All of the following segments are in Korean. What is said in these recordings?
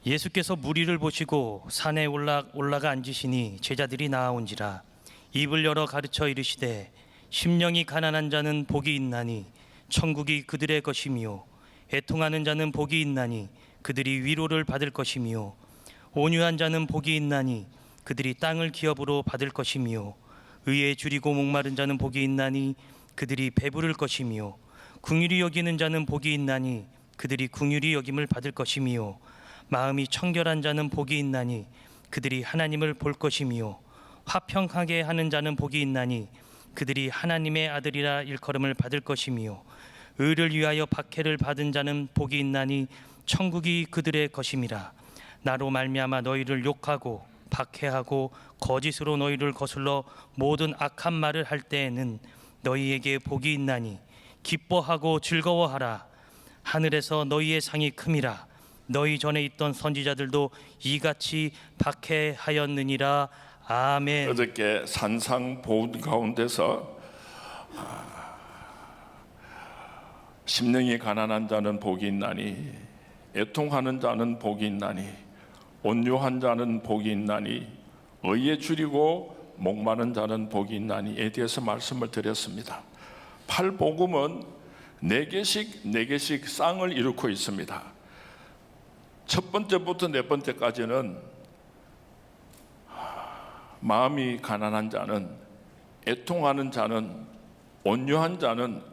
예수께서 무리를 보시고 산에 올라가 앉으시니 제자들이 나아온지라. 입을 열어 가르쳐 이르시되 심령이 가난한 자는 복이 있나니 천국이 그들의 것이며, 애통하는 자는 복이 있나니 그들이 위로를 받을 것이며, 온유한 자는 복이 있나니 그들이 땅을 기업으로 받을 것이며, 의에 줄이고 목마른 자는 복이 있나니 그들이 배부를 것이며, 긍휼히 여기는 자는 복이 있나니 그들이 긍휼히 여김을 받을 것이며, 마음이 청결한 자는 복이 있나니 그들이 하나님을 볼 것이며, 화평하게 하는 자는 복이 있나니 그들이 하나님의 아들이라 일컬음을 받을 것이며, 의를 위하여 박해를 받은 자는 복이 있나니 천국이 그들의 것임이라. 나로 말미암아 너희를 욕하고 박해하고 거짓으로 너희를 거슬러 모든 악한 말을 할 때에는 너희에게 복이 있나니 기뻐하고 즐거워하라. 하늘에서 너희의 상이 큼이라. 너희 전에 있던 선지자들도 이같이 박해하였느니라. 아멘. 어저께 산상 보훈 가운데서 심령이 가난한 자는 복이 있나니, 애통하는 자는 복이 있나니, 온유한 자는 복이 있나니, 의에 줄이고 목마른 자는 복이 있나니에 대해서 말씀을 드렸습니다. 팔복음은 네 개씩 쌍을 이루고 있습니다. 첫 번째부터 네 번째까지는 마음이 가난한 자는, 애통하는 자는, 온유한 자는,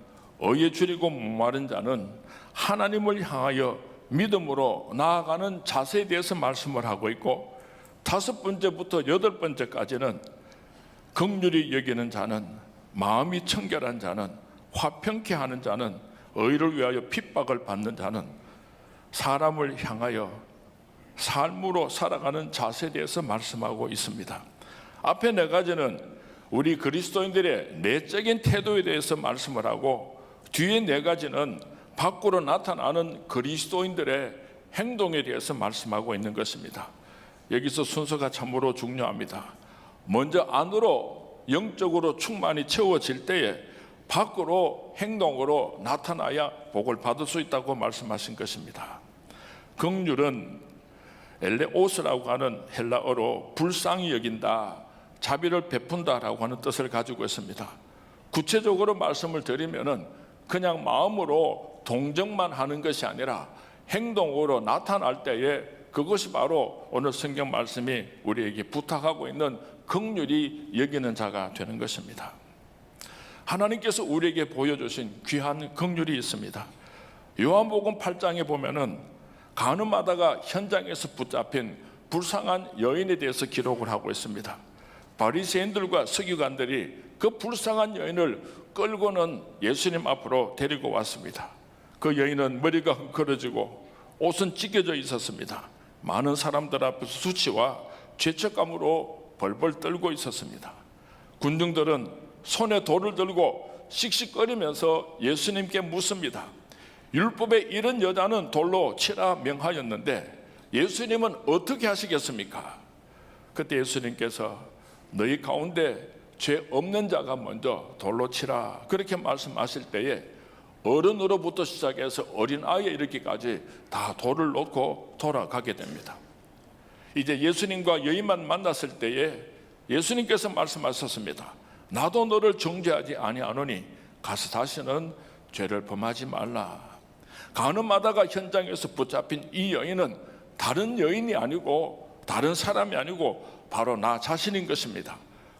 의에 줄이고 목마른 자는 하나님을 향하여 믿음으로 나아가는 자세에 대해서 말씀을 하고 있고, 다섯 번째부터 여덟 번째까지는 긍휼히 여기는 자는, 마음이 청결한 자는, 화평케 하는 자는, 의를 위하여 핍박을 받는 자는 사람을 향하여 삶으로 살아가는 자세에 대해서 말씀하고 있습니다. 앞에 네 가지는 우리 그리스도인들의 내적인 태도에 대해서 말씀을 하고, 뒤에 네 가지는 밖으로 나타나는 그리스도인들의 행동에 대해서 말씀하고 있는 것입니다. 여기서 순서가 참으로 중요합니다. 먼저 안으로 영적으로 충만히 채워질 때에 밖으로 행동으로 나타나야 복을 받을 수 있다고 말씀하신 것입니다. 긍휼은 엘레오스라고 하는 헬라어로 불쌍히 여긴다, 자비를 베푼다라고 하는 뜻을 가지고 있습니다. 구체적으로 말씀을 드리면은 그냥 마음으로 동정만 하는 것이 아니라 행동으로 나타날 때에 그것이 바로 오늘 성경 말씀이 우리에게 부탁하고 있는 긍휼히 여기는 자가 되는 것입니다. 하나님께서 우리에게 보여주신 귀한 긍휼이 있습니다. 요한복음 8장에 보면은 간음하다가 현장에서 붙잡힌 불쌍한 여인에 대해서 기록을 하고 있습니다. 바리새인들과 서기관들이 그 불쌍한 여인을 끌고는 예수님 앞으로 데리고 왔습니다. 그 여인은 머리가 헝클어지고 옷은 찢겨져 있었습니다. 많은 사람들 앞에서 수치와 죄책감으로 벌벌 떨고 있었습니다. 군중들은 손에 돌을 들고 씩씩거리면서 예수님께 묻습니다. 율법에 이런 여자는 돌로 치라 명하였는데 예수님은 어떻게 하시겠습니까? 그때 예수님께서 너희 가운데 죄 없는 자가 먼저 돌로 치라 그렇게 말씀하실 때에 어른으로부터 시작해서 어린아이에 이르기까지 다 돌을 놓고 돌아가게 됩니다. 이제 예수님과 여인만 만났을 때에 예수님께서 말씀하셨습니다. 나도 너를 정죄하지 아니하노니 가서 다시는 죄를 범하지 말라. 간음하다가 현장에서 붙잡힌 이 여인은 다른 여인이 아니고 다른 사람이 아니고 바로 나 자신인 것입니다.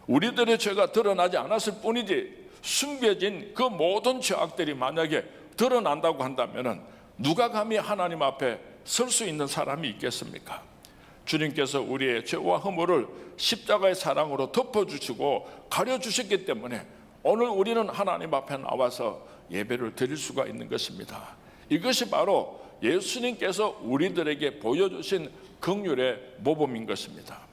우리들의 죄가 드러나지 않았을 뿐이지 숨겨진 그 모든 죄악들이 만약에 드러난다고 한다면 누가 감히 하나님 앞에 설 수 있는 사람이 있겠습니까? 주님께서 우리의 죄와 허물을 십자가의 사랑으로 덮어주시고 가려주셨기 때문에 오늘 우리는 하나님 앞에 나와서 예배를 드릴 수가 있는 것입니다. 이것이 바로 예수님께서 우리들에게 보여주신 긍휼의 모범인 것입니다.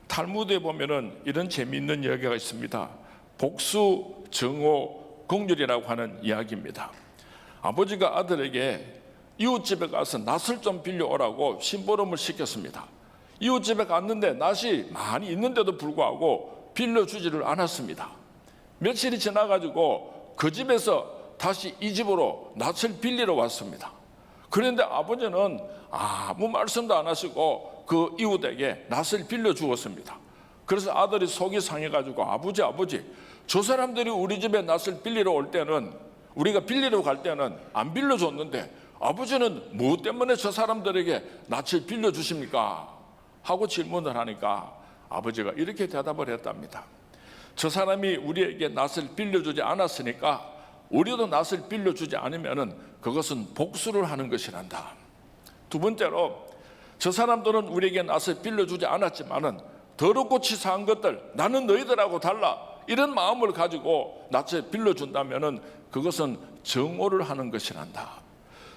탈무드에 보면은 이런 재미있는 이야기가 있습니다. 복수, 정오, 긍휼이라고 하는 이야기입니다. 아버지가 아들에게 이웃집에 가서 낫을 좀 빌려오라고 심부름을 시켰습니다. 이웃집에 갔는데 낫이 많이 있는데도 불구하고 빌려주지를 않았습니다. 며칠이 지나가지고 그 집에서 다시 이 집으로 낫을 빌리러 왔습니다. 그런데 아버지는 아무 말씀도 안 하시고 그 이웃에게 낫을 빌려 주었습니다. 그래서 아들이 속이 상해가지고 아버지 저 사람들이 우리 집에 낫을 빌리러 올 때는, 우리가 빌리러 갈 때는 안 빌려줬는데 아버지는 뭐 때문에 저 사람들에게 낫을 빌려주십니까? 하고 질문을 하니까 아버지가 이렇게 대답을 했답니다. 저 사람이 우리에게 낫을 빌려주지 않았으니까 우리도 낫을 빌려주지 않으면 그것은 복수를 하는 것이란다. 두 번째로, 저 사람들은 우리에게 낫을 빌려주지 않았지만은 더럽고 치사한 것들, 나는 너희들하고 달라, 이런 마음을 가지고 낫을 빌려준다면은 그것은 정오를 하는 것이란다.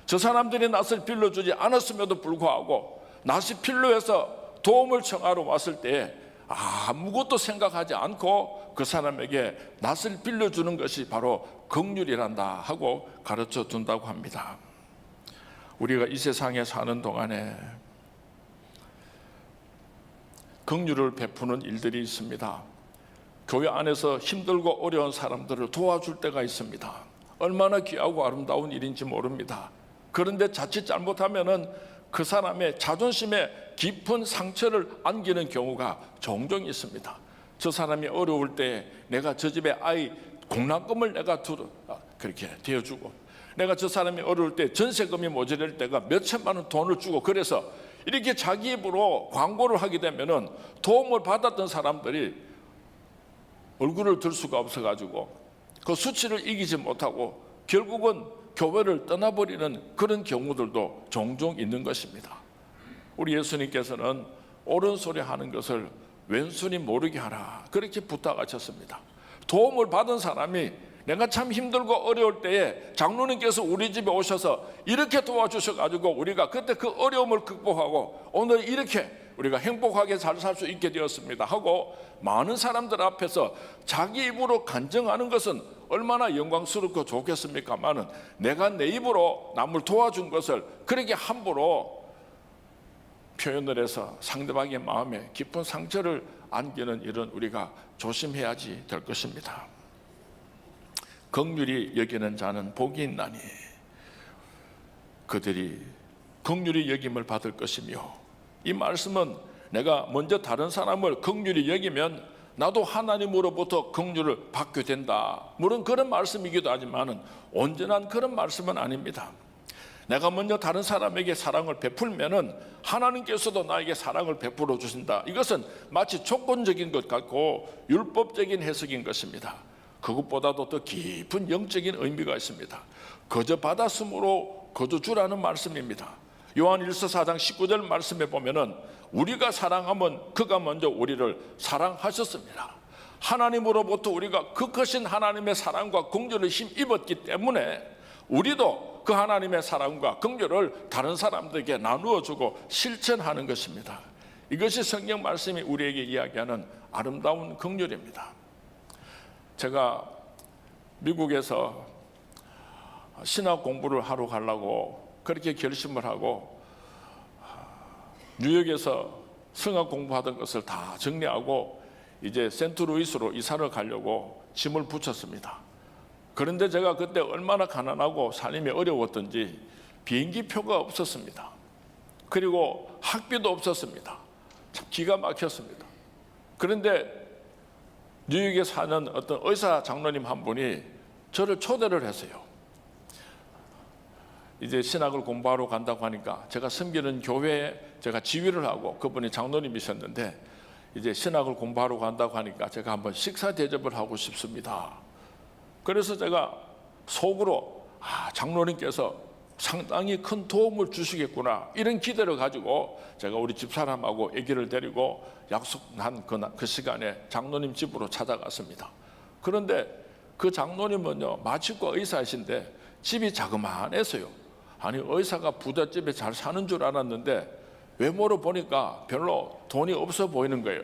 저 사람들이 낫을 빌려주지 않았음에도 불구하고 낫이 필요해서 도움을 청하러 왔을 때 아무것도 생각하지 않고 그 사람에게 낫을 빌려주는 것이 바로 긍휼이란다 하고 가르쳐 준다고 합니다. 우리가 이 세상에 사는 동안에 긍휼을 베푸는 일들이 있습니다. 교회 안에서 힘들고 어려운 사람들을 도와줄 때가 있습니다. 얼마나 귀하고 아름다운 일인지 모릅니다. 그런데 자칫 잘못하면은 그 사람의 자존심에 깊은 상처를 안기는 경우가 종종 있습니다. 저 사람이 어려울 때 내가 저 집에 아이 공납금을 내가 그렇게 대어주고, 내가 저 사람이 어려울 때 전세금이 모자랄 때가 몇 천만 원 돈을 주고, 그래서 이렇게 자기 입으로 광고를 하게 되면은 도움을 받았던 사람들이 얼굴을 들 수가 없어가지고 그 수치를 이기지 못하고 결국은 교회를 떠나버리는 그런 경우들도 종종 있는 것입니다. 우리 예수님께서는 옳은 소리 하는 것을 왼손이 모르게 하라, 그렇게 부탁하셨습니다. 도움을 받은 사람이 내가 참 힘들고 어려울 때에 장로님께서 우리 집에 오셔서 이렇게 도와주셔가지고 우리가 그때 그 어려움을 극복하고 오늘 이렇게 우리가 행복하게 잘 살 수 있게 되었습니다 하고 많은 사람들 앞에서 자기 입으로 간증하는 것은 얼마나 영광스럽고 좋겠습니까마는, 내가 내 입으로 남을 도와준 것을 그렇게 함부로 표현을 해서 상대방의 마음에 깊은 상처를 안기는 일은 우리가 조심해야지 될 것입니다. 긍휼히 여기는 자는 복이 있나니 그들이 긍휼히 여김을 받을 것이며, 이 말씀은 내가 먼저 다른 사람을 긍휼히 여기면 나도 하나님으로부터 긍휼을 받게 된다, 물론 그런 말씀이기도 하지만 온전한 그런 말씀은 아닙니다. 내가 먼저 다른 사람에게 사랑을 베풀면은 하나님께서도 나에게 사랑을 베풀어 주신다, 이것은 마치 조건적인 것 같고 율법적인 해석인 것입니다. 그것보다도 더 깊은 영적인 의미가 있습니다. 거저 받았으므로 거저 주라는 말씀입니다. 요한 1서 4장 19절 말씀에 보면은 우리가 사랑하면 그가 먼저 우리를 사랑하셨습니다. 하나님으로부터 우리가 그 크신 하나님의 사랑과 긍휼을 힘입었기 때문에 우리도 그 하나님의 사랑과 긍휼을 다른 사람들에게 나누어 주고 실천하는 것입니다. 이것이 성경 말씀이 우리에게 이야기하는 아름다운 긍휼입니다. 제가 미국에서 신학 공부를 하러 가려고 그렇게 결심을 하고 뉴욕에서 성악 공부하던 것을 다 정리하고 이제 세인트루이스로 이사를 가려고 짐을 붙였습니다. 그런데 제가 그때 얼마나 가난하고 삶이 어려웠던지 비행기 표가 없었습니다. 그리고 학비도 없었습니다. 참 기가 막혔습니다. 그런데 뉴욕에 사는 어떤 의사 장로님 한 분이 저를 초대를 했어요. 이제 신학을 공부하러 간다고 하니까 제가 섬기는 교회에 제가 지휘를 하고 그분이 장로님이셨는데 이제 신학을 공부하러 간다고 하니까 제가 한번 식사 대접을 하고 싶습니다. 그래서 제가 속으로 장로님께서 상당히 큰 도움을 주시겠구나, 이런 기대를 가지고 제가 우리 집사람하고 아기를 데리고 약속한 그 시간에 장로님 집으로 찾아갔습니다. 그런데 그 장로님은요, 마취과 의사이신데 집이 자그마했어요. 아니, 의사가 부잣집에 잘 사는 줄 알았는데 외모로 보니까 별로 돈이 없어 보이는 거예요.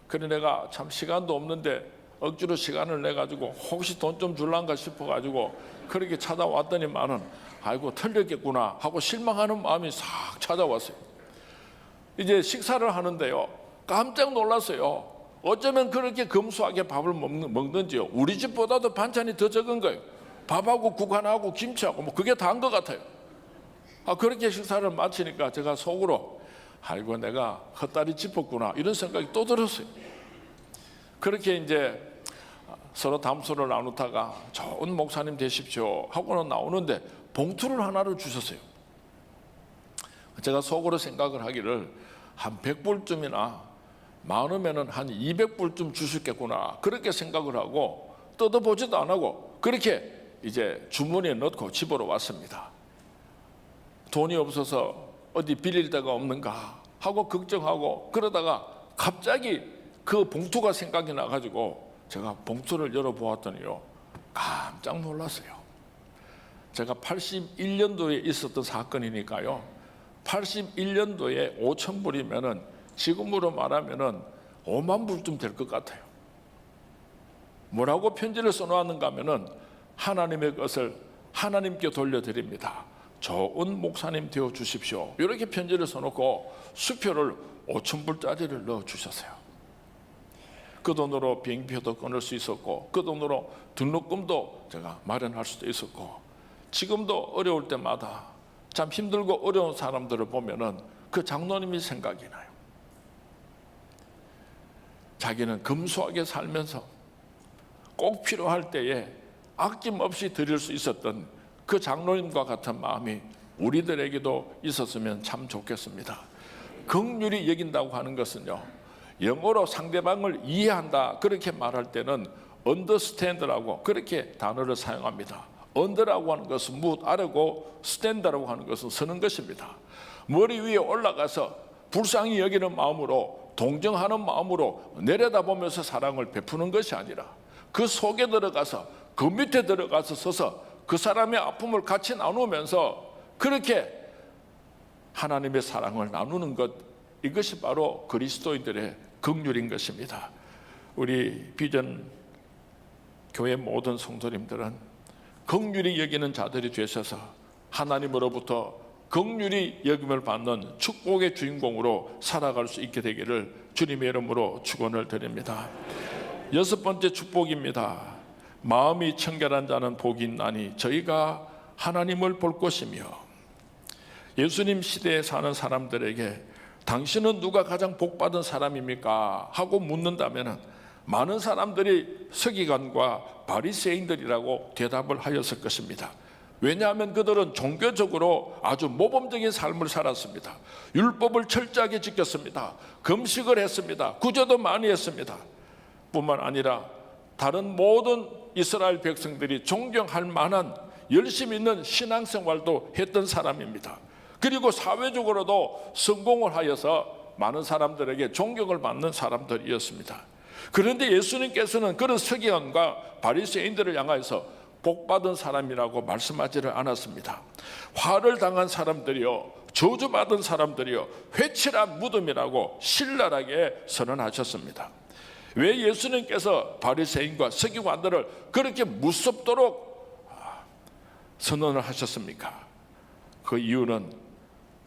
그래 내가 참 시간도 없는데 억지로 시간을 내가지고 혹시 돈 좀 줄란가 싶어가지고 그렇게 찾아왔더니만은 아이고 틀렸겠구나 하고 실망하는 마음이 싹 찾아왔어요. 이제 식사를 하는데요, 깜짝 놀랐어요. 어쩌면 그렇게 검소하게 밥을 먹는지요. 우리 집보다도 반찬이 더 적은 거예요. 밥하고 국 하나하고 김치하고 뭐 그게 다인 것 같아요. 그렇게 식사를 마치니까 제가 속으로 아이고 내가 헛다리 짚었구나 이런 생각이 또 들었어요. 그렇게 이제 서로 담소를 나누다가 좋은 목사님 되십시오 하고는 나오는데 봉투를 하나를 주셨어요. 제가 속으로 생각을 하기를 한 100불쯤이나 많으면은 한 200불쯤 주셨겠구나 그렇게 생각을 하고 뜯어보지도 안 하고 그렇게 이제 주머니에 넣고 집으로 왔습니다. 돈이 없어서 어디 빌릴 데가 없는가 하고 걱정하고 그러다가 갑자기 그 봉투가 생각이 나가지고 제가 봉투를 열어보았더니요 깜짝 놀랐어요. 제가 81년도에 있었던 사건이니까요 81년도에 5,000불이면은 지금으로 말하면은 5만 불쯤 될 것 같아요. 뭐라고 편지를 써놓았는가 하면은 하나님의 것을 하나님께 돌려드립니다. 좋은 목사님 되어 주십시오. 이렇게 편지를 써놓고 수표를 5,000불짜리를 넣어 주셨어요. 그 돈으로 비행기표도 끊을 수 있었고 그 돈으로 등록금도 제가 마련할 수도 있었고 지금도 어려울 때마다 참 힘들고 어려운 사람들을 보면은 그 장로님이 생각이 나요. 자기는 검소하게 살면서 꼭 필요할 때에 아낌없이 드릴 수 있었던 그 장로님과 같은 마음이 우리들에게도 있었으면 참 좋겠습니다. 긍휼히 여긴다고 하는 것은요 영어로 상대방을 이해한다 그렇게 말할 때는 understand라고 그렇게 단어를 사용합니다. under라고 하는 것은 묻 아래고 stand라고 하는 것은 서는 것입니다. 머리 위에 올라가서 불쌍히 여기는 마음으로 동정하는 마음으로 내려다보면서 사랑을 베푸는 것이 아니라 그 속에 들어가서 그 밑에 들어가서 서서 그 사람의 아픔을 같이 나누면서 그렇게 하나님의 사랑을 나누는 것 이것이 바로 그리스도인들의 긍휼인 것입니다. 우리 비전 교회 모든 성도님들은 긍휼히 여기는 자들이 되셔서 하나님으로부터 긍휼히 여김을 받는 축복의 주인공으로 살아갈 수 있게 되기를 주님의 이름으로 축원을 드립니다. 6번째 축복입니다. 마음이 청결한 자는 복이 있나니 저희가 하나님을 볼 것이며 예수님 시대에 사는 사람들에게 당신은 누가 가장 복받은 사람입니까? 하고 묻는다면 많은 사람들이 서기관과 바리새인들이라고 대답을 하였을 것입니다. 왜냐하면 그들은 종교적으로 아주 모범적인 삶을 살았습니다. 율법을 철저하게 지켰습니다. 금식을 했습니다. 구제도 많이 했습니다. 뿐만 아니라 다른 모든 이스라엘 백성들이 존경할 만한 열심 있는 신앙생활도 했던 사람입니다. 그리고 사회적으로도 성공을 하여서 많은 사람들에게 존경을 받는 사람들이었습니다. 그런데 예수님께서는 그런 서기관과 바리새인들을 향하여서 복받은 사람이라고 말씀하지를 않았습니다. 화를 당한 사람들이요 저주받은 사람들이요 회칠한 무덤이라고 신랄하게 선언하셨습니다. 왜 예수님께서 바리새인과 서기관들을 그렇게 무섭도록 선언을 하셨습니까? 그 이유는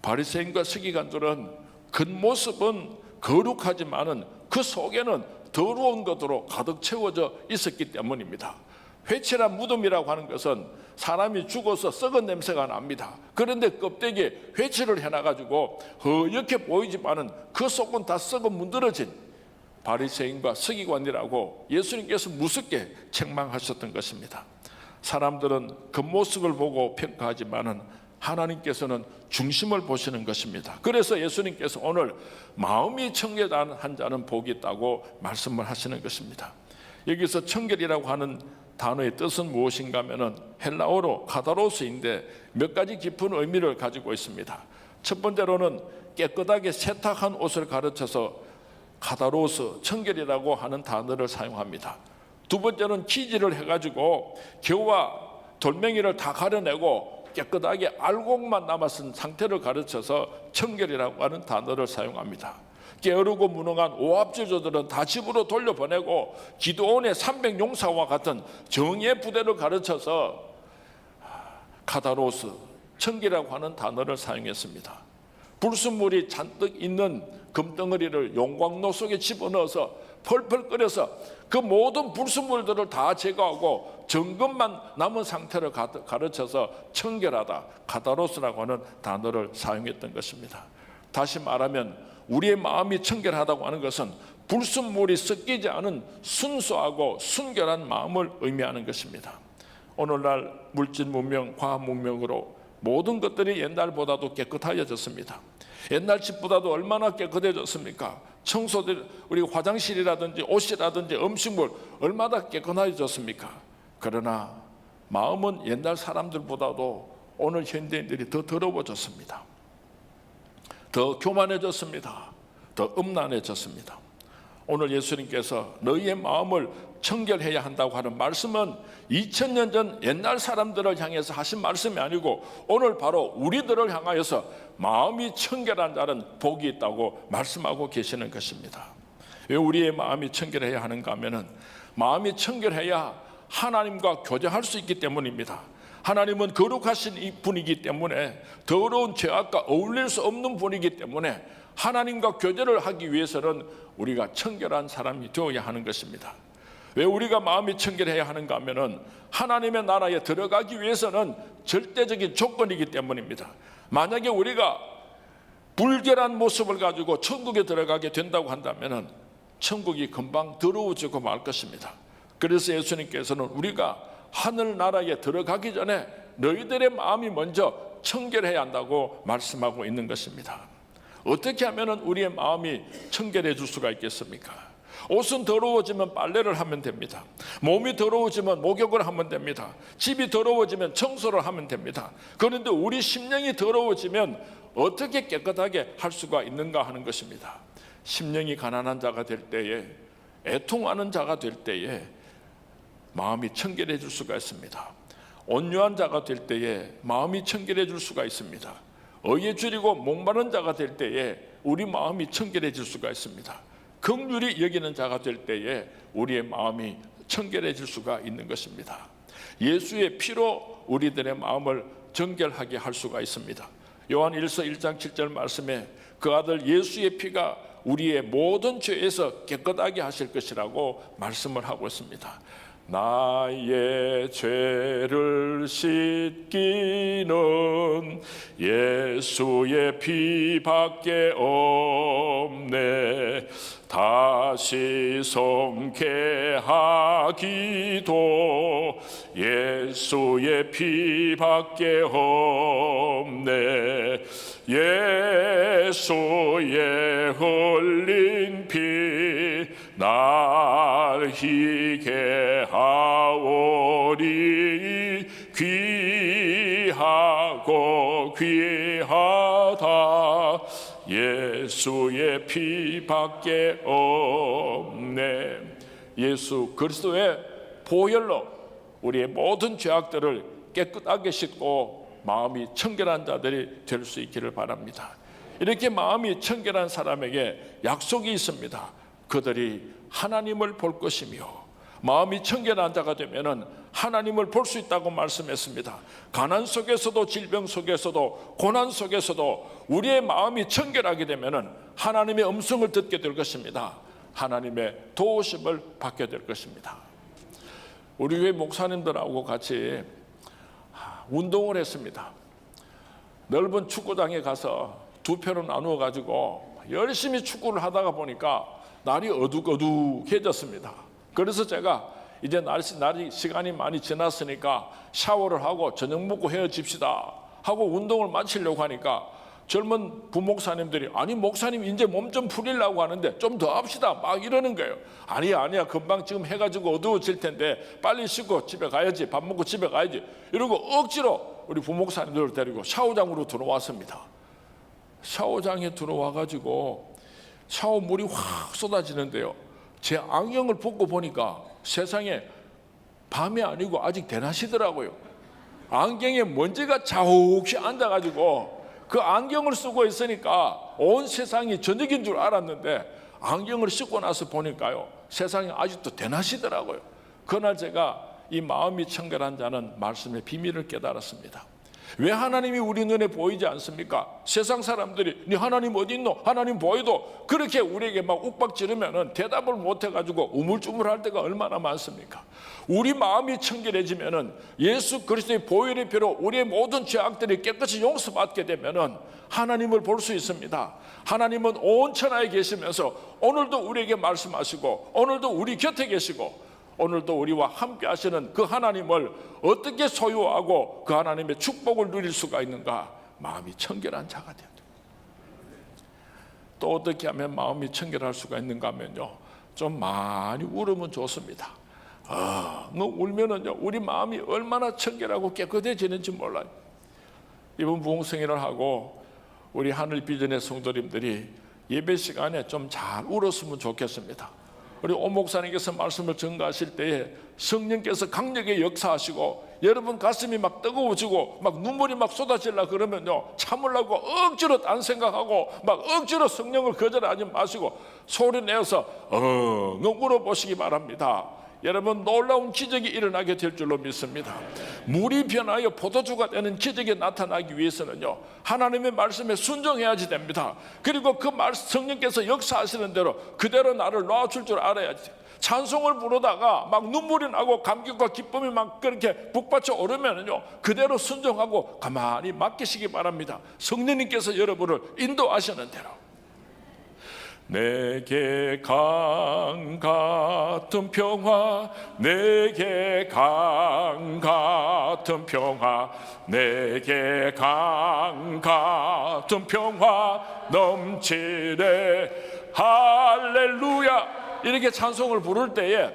바리새인과 서기관들은 겉모습은 거룩하지만은 그 속에는 더러운 것으로 가득 채워져 있었기 때문입니다. 회칠한 무덤이라고 하는 것은 사람이 죽어서 썩은 냄새가 납니다. 그런데 껍데기에 회칠을 해놔가지고 허옇게 보이지만은 그 속은 다 썩어 문드러진 바리새인과 서기관이라고 예수님께서 무섭게 책망하셨던 것입니다. 사람들은 겉모습을 보고 평가하지만은 하나님께서는 중심을 보시는 것입니다. 그래서 예수님께서 오늘 마음이 청결한 자는 복이 있다고 말씀을 하시는 것입니다. 여기서 청결이라고 하는 단어의 뜻은 무엇인가 하면은 헬라어로 카다로스인데 몇 가지 깊은 의미를 가지고 있습니다. 첫 번째로는 깨끗하게 세탁한 옷을 가르쳐서 카다로스 청결이라고 하는 단어를 사용합니다. 두 번째는 기지를 해가지고 겨와 돌멩이를 다 가려내고 깨끗하게 알곡만 남았은 상태를 가르쳐서 청결이라고 하는 단어를 사용합니다. 게으르고 무능한 오합지조들은 다 집으로 돌려보내고 기드온의 300용사와 같은 정의의 부대를 가르쳐서 카다로스 청결이라고 하는 단어를 사용했습니다. 불순물이 잔뜩 있는 금덩어리를 용광로 속에 집어넣어서 펄펄 끓여서 그 모든 불순물들을 다 제거하고 정금만 남은 상태로 가르쳐서 청결하다, 카다로스라고 하는 단어를 사용했던 것입니다. 다시 말하면 우리의 마음이 청결하다고 하는 것은 불순물이 섞이지 않은 순수하고 순결한 마음을 의미하는 것입니다. 오늘날 물질 문명, 과학 문명으로 모든 것들이 옛날보다도 깨끗해졌습니다. 옛날 집보다도 얼마나 깨끗해졌습니까? 청소들, 우리 화장실이라든지 옷이라든지 음식물 얼마나 깨끗해졌습니까? 그러나 마음은 옛날 사람들보다도 오늘 현대인들이 더 더러워졌습니다. 더 교만해졌습니다. 더 음란해졌습니다. 오늘 예수님께서 너희의 마음을 청결해야 한다고 하는 말씀은 2000년 전 옛날 사람들을 향해서 하신 말씀이 아니고 오늘 바로 우리들을 향하여서 마음이 청결한 자는 복이 있다고 말씀하고 계시는 것입니다. 왜 우리의 마음이 청결해야 하는가 하면은 마음이 청결해야 하나님과 교제할 수 있기 때문입니다. 하나님은 거룩하신 분이기 때문에 더러운 죄악과 어울릴 수 없는 분이기 때문에 하나님과 교제를 하기 위해서는 우리가 청결한 사람이 되어야 하는 것입니다. 왜 우리가 마음이 청결해야 하는가 하면은 하나님의 나라에 들어가기 위해서는 절대적인 조건이기 때문입니다. 만약에 우리가 불결한 모습을 가지고 천국에 들어가게 된다고 한다면은 천국이 금방 더러워지고 말 것입니다. 그래서 예수님께서는 우리가 하늘나라에 들어가기 전에 너희들의 마음이 먼저 청결해야 한다고 말씀하고 있는 것입니다. 어떻게 하면 우리의 마음이 청결해질 수가 있겠습니까? 옷은 더러워지면 빨래를 하면 됩니다. 몸이 더러워지면 목욕을 하면 됩니다. 집이 더러워지면 청소를 하면 됩니다. 그런데 우리 심령이 더러워지면 어떻게 깨끗하게 할 수가 있는가 하는 것입니다. 심령이 가난한 자가 될 때에, 애통하는 자가 될 때에 마음이 청결해질 수가 있습니다. 온유한 자가 될 때에 마음이 청결해질 수가 있습니다. 의에 줄이고 목마른 자가 될 때에 우리 마음이 청결해질 수가 있습니다. 긍휼히 여기는 자가 될 때에 우리의 마음이 청결해질 수가 있는 것입니다. 예수의 피로 우리들의 마음을 정결하게 할 수가 있습니다. 요한 1서 1장 7절 말씀에 그 아들 예수의 피가 우리의 모든 죄에서 깨끗하게 하실 것이라고 말씀을 하고 있습니다. 나의 죄를 씻기는 예수의 피밖에 없네. 다시 성케하기도 예수의 피밖에 없네. 예수의 흘린 피 날 희게 하오리. 귀하고 귀하다 예수의 피밖에 없네. 예수 그리스도의 보혈로 우리의 모든 죄악들을 깨끗하게 씻고 마음이 청결한 자들이 될 수 있기를 바랍니다. 이렇게 마음이 청결한 사람에게 약속이 있습니다. 그들이 하나님을 볼 것이며, 마음이 청결한 자가 되면은 하나님을 볼 수 있다고 말씀했습니다. 가난 속에서도, 질병 속에서도, 고난 속에서도 우리의 마음이 청결하게 되면은 하나님의 음성을 듣게 될 것입니다. 하나님의 도우심을 받게 될 것입니다. 우리 교회 목사님들하고 같이 운동을 했습니다. 넓은 축구장에 가서 두 편을 나누어 가지고 열심히 축구를 하다가 보니까 날이 어둑어둑해졌습니다. 그래서 제가 이제 시간이 많이 지났으니까 샤워를 하고 저녁 먹고 헤어집시다 하고 운동을 마치려고 하니까 젊은 부목사님들이 아니 목사님 이제 몸 좀 풀리려고 하는데 좀 더 합시다 막 이러는 거예요. 아니야 금방 지금 해가지고 어두워질 텐데 빨리 씻고 집에 가야지, 밥 먹고 집에 가야지 이러고 억지로 우리 부목사님들을 데리고 샤워장으로 들어왔습니다. 샤워장에 들어와가지고 샤워물이 확 쏟아지는데요, 제 안경을 벗고 보니까 세상에 밤이 아니고 아직 대낮이더라고요. 안경에 먼지가 자욱이 앉아가지고 그 안경을 쓰고 있으니까 온 세상이 저녁인 줄 알았는데 안경을 씻고 나서 보니까요 세상이 아직도 대낮이더라고요. 그날 제가 이 마음이 청결한 자는 말씀의 비밀을 깨달았습니다. 왜 하나님이 우리 눈에 보이지 않습니까? 세상 사람들이 네 하나님 어디 있노? 하나님 보여도 그렇게 우리에게 막 욱박지르면은 대답을 못 해가지고 우물쭈물할 때가 얼마나 많습니까? 우리 마음이 청결해지면은 예수 그리스도의 보혈의 피로 우리의 모든 죄악들이 깨끗이 용서받게 되면은 하나님을 볼 수 있습니다. 하나님은 온 천하에 계시면서 오늘도 우리에게 말씀하시고 오늘도 우리 곁에 계시고 오늘도 우리와 함께 하시는 그 하나님을 어떻게 소유하고 그 하나님의 축복을 누릴 수가 있는가? 마음이 청결한 자가 된다. 또 어떻게 하면 마음이 청결할 수가 있는가 하면요, 좀 많이 울으면 좋습니다. 울면은요 우리 마음이 얼마나 청결하고 깨끗해지는지 몰라요. 이번 부흥성회를 하고 우리 하늘 비전의 성도님들이 예배 시간에 좀 잘 울었으면 좋겠습니다. 우리 오 목사님께서 말씀을 전가하실 때에 성령께서 강력하게 역사하시고 여러분 가슴이 막 뜨거워지고 막 눈물이 막 쏟아질라 그러면요, 참으려고 억지로 딴 생각하고 막 억지로 성령을 거절하지 마시고 소리 내어서 울어보시기 바랍니다. 여러분 놀라운 기적이 일어나게 될 줄로 믿습니다. 물이 변하여 포도주가 되는 기적이 나타나기 위해서는요, 하나님의 말씀에 순종해야지 됩니다. 그리고 그 말씀, 성령께서 역사하시는 대로 그대로 나를 놓아줄 줄 알아야지. 찬송을 부르다가 막 눈물이 나고 감격과 기쁨이 막 그렇게 북받쳐 오르면은요, 그대로 순종하고 가만히 맡기시기 바랍니다. 성령님께서 여러분을 인도하시는 대로. 내게 강 같은 평화, 내게 강 같은 평화, 내게 강 같은 평화 넘치네 할렐루야. 이렇게 찬송을 부를 때에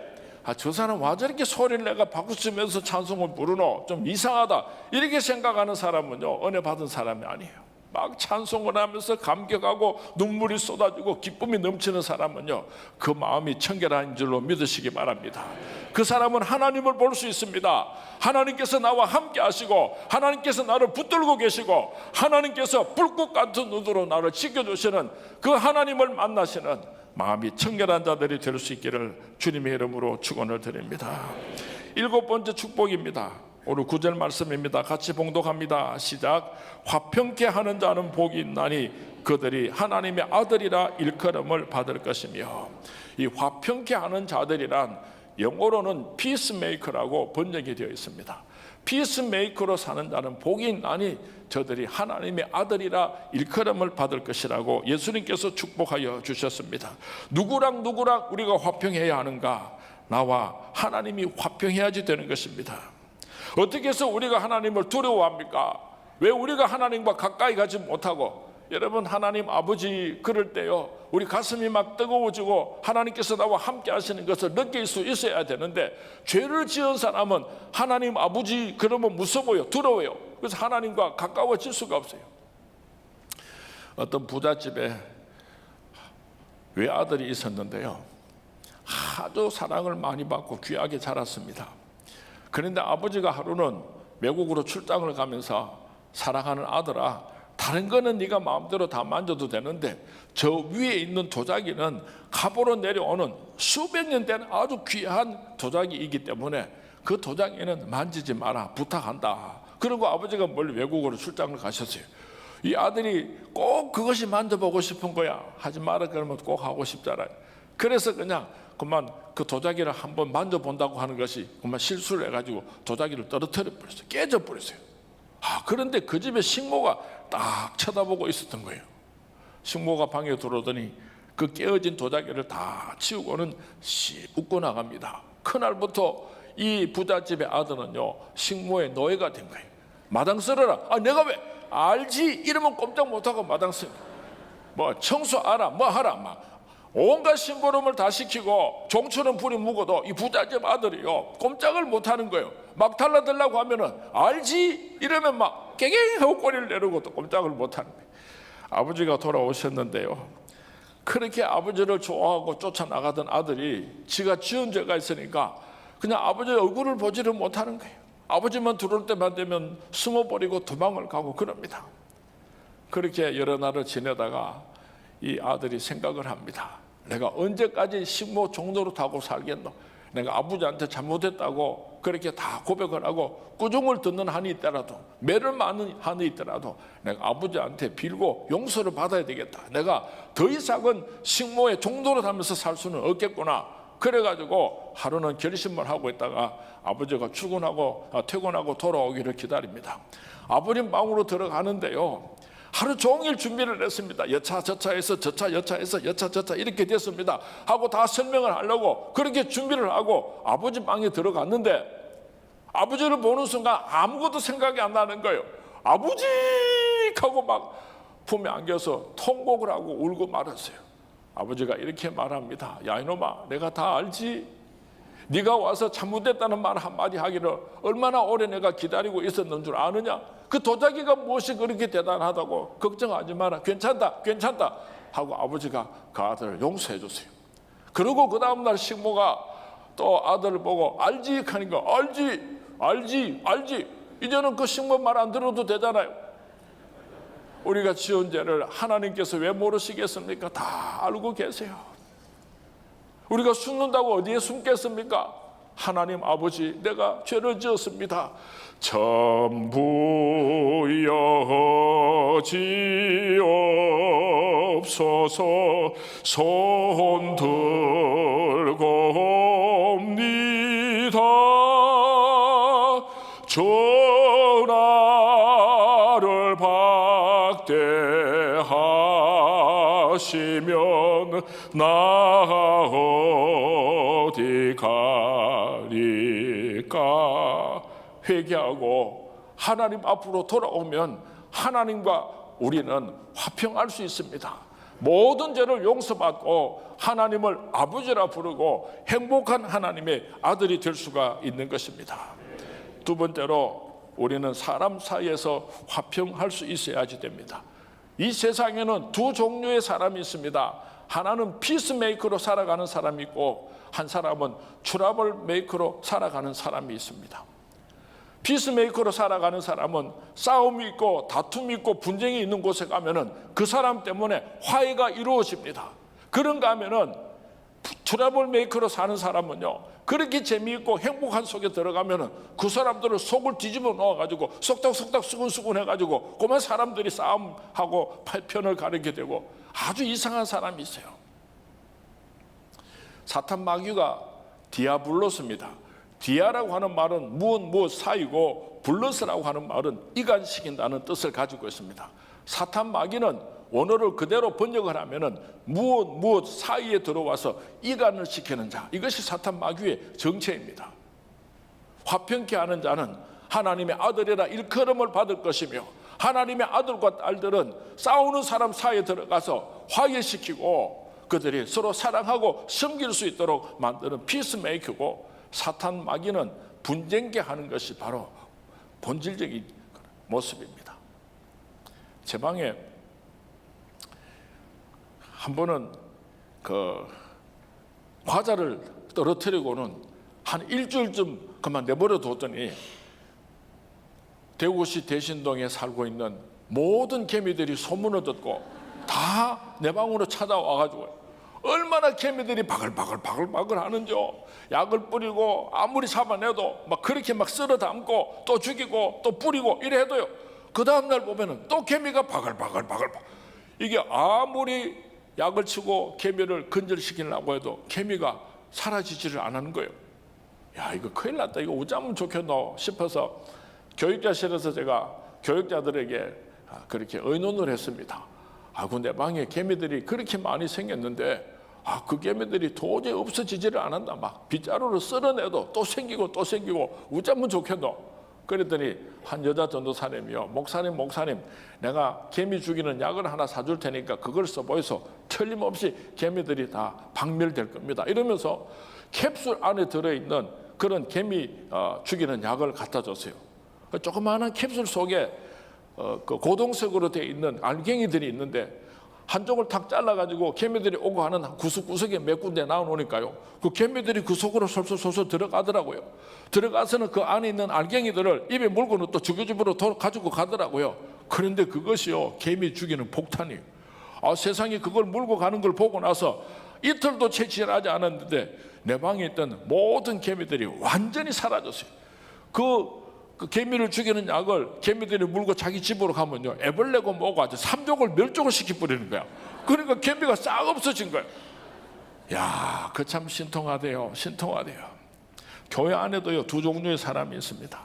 저 사람 와 저렇게 소리를 내가 바꾸치면서 찬송을 부르노, 좀 이상하다, 이렇게 생각하는 사람은요 은혜 받은 사람이 아니에요. 막 찬송을 하면서 감격하고 눈물이 쏟아지고 기쁨이 넘치는 사람은요, 그 마음이 청결한 줄로 믿으시기 바랍니다. 그 사람은 하나님을 볼 수 있습니다. 하나님께서 나와 함께 하시고 하나님께서 나를 붙들고 계시고 하나님께서 불꽃 같은 눈으로 나를 지켜주시는 그 하나님을 만나시는 마음이 청결한 자들이 될 수 있기를 주님의 이름으로 축원을 드립니다. 7번째 축복입니다. 오늘 9절 말씀입니다. 같이 봉독합니다. 시작. 화평케 하는 자는 복이 있나니 그들이 하나님의 아들이라 일컬음을 받을 것이며. 이 화평케 하는 자들이란 영어로는 피스메이커라고 번역이 되어 있습니다. 피스메이커로 사는 자는 복이 있나니 저들이 하나님의 아들이라 일컬음을 받을 것이라고 예수님께서 축복하여 주셨습니다. 누구랑 우리가 화평해야 하는가? 나와 하나님이 화평해야지 되는 것입니다. 어떻게 해서 우리가 하나님을 두려워합니까? 왜 우리가 하나님과 가까이 가지 못하고? 여러분, 하나님 아버지 그럴 때요, 우리 가슴이 막 뜨거워지고 하나님께서 나와 함께 하시는 것을 느낄 수 있어야 되는데, 죄를 지은 사람은 하나님 아버지 그러면 무서워요, 두려워요. 그래서 하나님과 가까워질 수가 없어요. 어떤 부잣집에 외아들이 있었는데요, 아주 사랑을 많이 받고 귀하게 자랐습니다. 그런데 아버지가 하루는 외국으로 출장을 가면서 사랑하는 아들아, 다른 거는 네가 마음대로 다 만져도 되는데 저 위에 있는 도자기는 갑으로 내려오는 수백 년 된 아주 귀한 도자기이기 때문에 그 도자기는 만지지 마라, 부탁한다. 그리고 아버지가 멀리 외국으로 출장을 가셨어요. 이 아들이 꼭 그것이 만져보고 싶은 거야. 하지 마라 그러면 꼭 하고 싶잖아요. 그래서 그냥 그만 그 도자기를 한번 만져본다고 하는 것이 그만 실수를 해가지고 도자기를 떨어뜨려 버렸어요. 깨져 버렸어요. 그런데 그 집에 식모가 딱 쳐다보고 있었던 거예요. 식모가 방에 들어오더니 그 깨어진 도자기를 다 치우고는 씩 웃고 나갑니다. 그날부터 이 부잣집의 아들은요, 식모의 노예가 된 거예요. 마당 쓸어라. 내가 왜? 알지. 이러면 꼼짝 못하고 마당 쓸어. 뭐 청소하라, 뭐 하라, 막 온갖 심부름을 다 시키고 종처럼 불이 묵어도 이 부잣집 아들이요, 꼼짝을 못하는 거예요. 막 달라들라고 하면은 알지. 이러면 막 깨갱하고 꼬리를 내리고 또 꼼짝을 못하는 거예요. 아버지가 돌아오셨는데요, 그렇게 아버지를 좋아하고 쫓아나가던 아들이 지가 지은 죄가 있으니까 그냥 아버지 얼굴을 보지를 못하는 거예요. 아버지만 들어올 때만 되면 숨어버리고 도망을 가고 그럽니다. 그렇게 여러 날을 지내다가 이 아들이 생각을 합니다. 내가 언제까지 식모 종노릇 하고 살겠노? 내가 아버지한테 잘못했다고 그렇게 다 고백을 하고 꾸중을 듣는 한이 있더라도, 매를 맞는 한이 있더라도 내가 아버지한테 빌고 용서를 받아야 되겠다. 내가 더 이상은 식모의 종도로 하면서 살 수는 없겠구나. 그래가지고 하루는 결심을 하고 있다가 아버지가 퇴근하고 돌아오기를 기다립니다. 아버님 방으로 들어가는데요, 하루 종일 준비를 했습니다. 여차 저차해서 여차해서 여차 저차 이렇게 됐습니다 하고 다 설명을 하려고 그렇게 준비를 하고 아버지 방에 들어갔는데, 아버지를 보는 순간 아무것도 생각이 안 나는 거예요. 아버지 하고 막 품에 안겨서 통곡을 하고 울고 말았어요. 아버지가 이렇게 말합니다. 야 이놈아, 내가 다 알지? 네가 와서 잘못됐다는 말 한마디 하기를 얼마나 오래 내가 기다리고 있었는 줄 아느냐? 그 도자기가 무엇이 그렇게 대단하다고? 걱정하지 마라. 괜찮다 하고 아버지가 그 아들을 용서해 줬어요. 그리고 그 다음날 식모가 또 아들을 보고 알지? 하니까 알지. 이제는 그 식모 말 안 들어도 되잖아요. 우리가 지은 죄를 하나님께서 왜 모르시겠습니까? 다 알고 계세요. 우리가 숨는다고 어디에 숨겠습니까? 하나님 아버지, 내가 죄를 지었습니다. 전부 여지옵소서. 손 들고 옵니다. 전하를 박대하시면 나 어디 가리까? 회개하고 하나님 앞으로 돌아오면 하나님과 우리는 화평할 수 있습니다. 모든 죄를 용서받고 하나님을 아버지라 부르고 행복한 하나님의 아들이 될 수가 있는 것입니다. 두 번째로, 우리는 사람 사이에서 화평할 수 있어야지 됩니다. 이 세상에는 두 종류의 사람이 있습니다. 하나는 피스메이커로 살아가는 사람이 있고, 한 사람은 트러블 메이커로 살아가는 사람이 있습니다. 피스메이커로 살아가는 사람은 싸움이 있고 다툼이 있고 분쟁이 있는 곳에 가면은 그 사람 때문에 화해가 이루어집니다. 그런가 하면은 트러블 메이커로 사는 사람은요, 그렇게 재미있고 행복한 속에 들어가면은 그 사람들을 속을 뒤집어 놓아가지고 속닥속닥 수근수근 해가지고 그만 사람들이 싸움하고 편을 가르게 되고 아주 이상한 사람이 있어요. 사탄 마귀가 디아블로스입니다. 디아라고 하는 말은 무엇 사이고, 블러스라고 하는 말은 이간시킨다는 뜻을 가지고 있습니다. 사탄 마귀는 원어를 그대로 번역을 하면은 무엇 사이에 들어와서 이간을 시키는 자, 이것이 사탄 마귀의 정체입니다. 화평케 하는 자는 하나님의 아들이라 일컬음을 받을 것이며, 하나님의 아들과 딸들은 싸우는 사람 사이에 들어가서 화해시키고 그들이 서로 사랑하고 섬길 수 있도록 만드는 피스메이커고, 사탄 마귀는 분쟁케 하는 것이 바로 본질적인 모습입니다. 제 방에 한 번은 그 과자를 떨어뜨리고는 한 일주일쯤 그만 내버려 뒀더니 대구시 대신동에 살고 있는 모든 개미들이 소문을 듣고 다 내 방으로 찾아와가지고 얼마나 개미들이 바글바글 하는지요. 약을 뿌리고 아무리 잡아내도 막 그렇게 막 쓸어 담고 또 죽이고 또 뿌리고 이래 해도요, 그 다음날 보면은 또 개미가 바글바글. 이게 아무리 약을 치고 개미를 근절시키려고 해도 개미가 사라지지를 않는 거예요. 야, 이거 큰일 났다. 이거 어쩌면 좋겠노 싶어서 교육자실에서 제가 교육자들에게 그렇게 의논을 했습니다. 내 방에 개미들이 그렇게 많이 생겼는데 그 개미들이 도저히 없어지지를 않는다. 막 빗자루로 쓸어내도 또 생기고 어쩌면 좋겠노. 그랬더니 한 여자 전도사님이요, 목사님 내가 개미 죽이는 약을 하나 사줄 테니까 그걸 써보이소. 틀림없이 개미들이 다 박멸될 겁니다. 이러면서 캡슐 안에 들어있는 그런 개미 죽이는 약을 갖다 줬어요. 조그마한 캡슐 속에 그 고동색으로 되어 있는 알갱이들이 있는데 한쪽을 탁 잘라가지고 개미들이 오고 하는 구석구석에 몇 군데 나오니까요, 그 개미들이 그 속으로 솔솔 들어가더라고요. 들어가서는 그 안에 있는 알갱이들을 입에 물고는 또 주교집으로 가지고 가더라고요. 그런데 그것이요, 개미 죽이는 폭탄이에요. 세상에 그걸 물고 가는 걸 보고 나서 이틀도 채 지나지 않았는데 내 방에 있던 모든 개미들이 완전히 사라졌어요. 그 개미를 죽이는 약을 개미들이 물고 자기 집으로 가면요, 애벌레고 뭐고 아주 삼족을 멸종을 시켜버리는 거야. 그러니까 개미가 싹 없어진 거예요. 야, 그 참 신통하대요. 신통하대요. 교회 안에도요, 두 종류의 사람이 있습니다.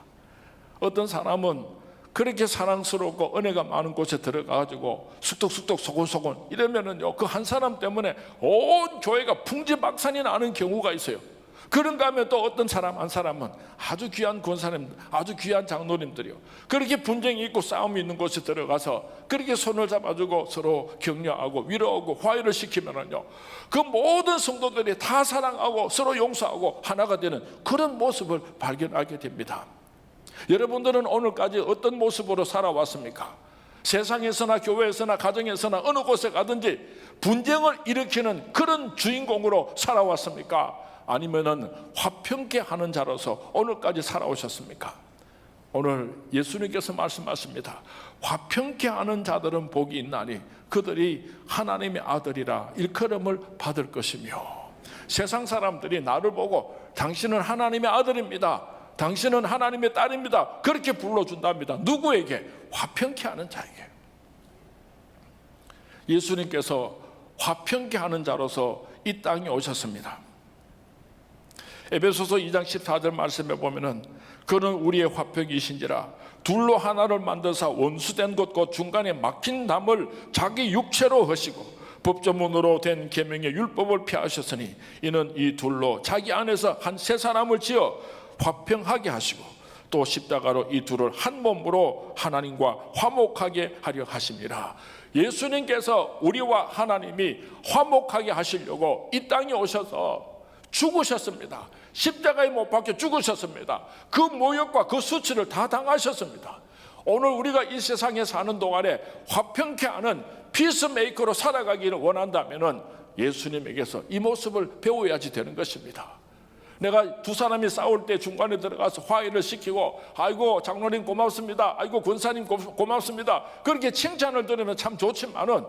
어떤 사람은 그렇게 사랑스럽고 은혜가 많은 곳에 들어가가지고 쑥덕쑥덕 소곤소곤 이러면은요, 그 한 사람 때문에 온 교회가 풍지박산이 나는 경우가 있어요. 그런가 하면 또 어떤 사람 한 사람은 아주 귀한 권사님, 아주 귀한 장로님들이요, 그렇게 분쟁이 있고 싸움이 있는 곳에 들어가서 그렇게 손을 잡아주고 서로 격려하고 위로하고 화해를 시키면은요, 그 모든 성도들이 다 사랑하고 서로 용서하고 하나가 되는 그런 모습을 발견하게 됩니다. 여러분들은 오늘까지 어떤 모습으로 살아왔습니까? 세상에서나 교회에서나 가정에서나 어느 곳에 가든지 분쟁을 일으키는 그런 주인공으로 살아왔습니까? 아니면은 화평케 하는 자로서 오늘까지 살아오셨습니까? 오늘 예수님께서 말씀하십니다. 화평케 하는 자들은 복이 있나니 그들이 하나님의 아들이라 일컬음을 받을 것이며, 세상 사람들이 나를 보고 당신은 하나님의 아들입니다, 당신은 하나님의 딸입니다, 그렇게 불러준답니다. 누구에게? 화평케 하는 자에게. 예수님께서 화평케 하는 자로서 이 땅에 오셨습니다. 에베소서 2장 14절 말씀에 보면은 그는 우리의 화평이신지라 둘로 하나를 만드사 원수된 것 곧 중간에 막힌 담을 자기 육체로 하시고 법조문으로 된 계명의 율법을 폐하셨으니 이는 이 둘로 자기 안에서 한 세 사람을 지어 화평하게 하시고 또 십자가로 이 둘을 한 몸으로 하나님과 화목하게 하려 하심이라. 예수님께서 우리와 하나님이 화목하게 하시려고 이 땅에 오셔서 죽으셨습니다. 십자가에 못 박혀 죽으셨습니다. 그 모욕과 그 수치를 다 당하셨습니다. 오늘 우리가 이 세상에 사는 동안에 화평케 하는 피스메이커로 살아가기를 원한다면 예수님에게서 이 모습을 배워야지 되는 것입니다. 내가 두 사람이 싸울 때 중간에 들어가서 화해를 시키고 아이고 장로님 고맙습니다, 아이고 권사님 고맙습니다, 그렇게 칭찬을 들으면 참 좋지만은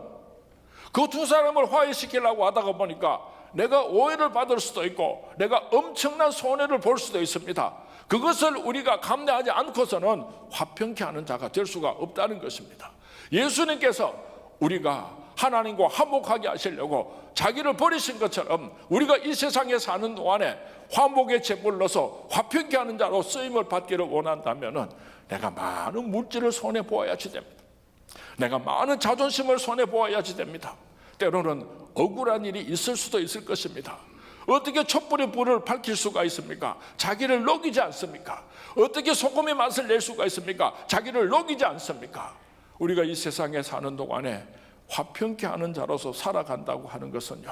그 두 사람을 화해시키려고 하다가 보니까 내가 오해를 받을 수도 있고 내가 엄청난 손해를 볼 수도 있습니다. 그것을 우리가 감내하지 않고서는 화평케 하는 자가 될 수가 없다는 것입니다. 예수님께서 우리가 하나님과 화목하게 하시려고 자기를 버리신 것처럼 우리가 이 세상에 사는 동안에 화목의 제물로서 화평케 하는 자로 쓰임을 받기를 원한다면 내가 많은 물질을 손해보아야지 됩니다. 내가 많은 자존심을 손해보아야지 됩니다. 때로는 억울한 일이 있을 수도 있을 것입니다. 어떻게 촛불의 불을 밝힐 수가 있습니까? 자기를 녹이지 않습니까? 어떻게 소금의 맛을 낼 수가 있습니까? 자기를 녹이지 않습니까? 우리가 이 세상에 사는 동안에 화평케 하는 자로서 살아간다고 하는 것은요,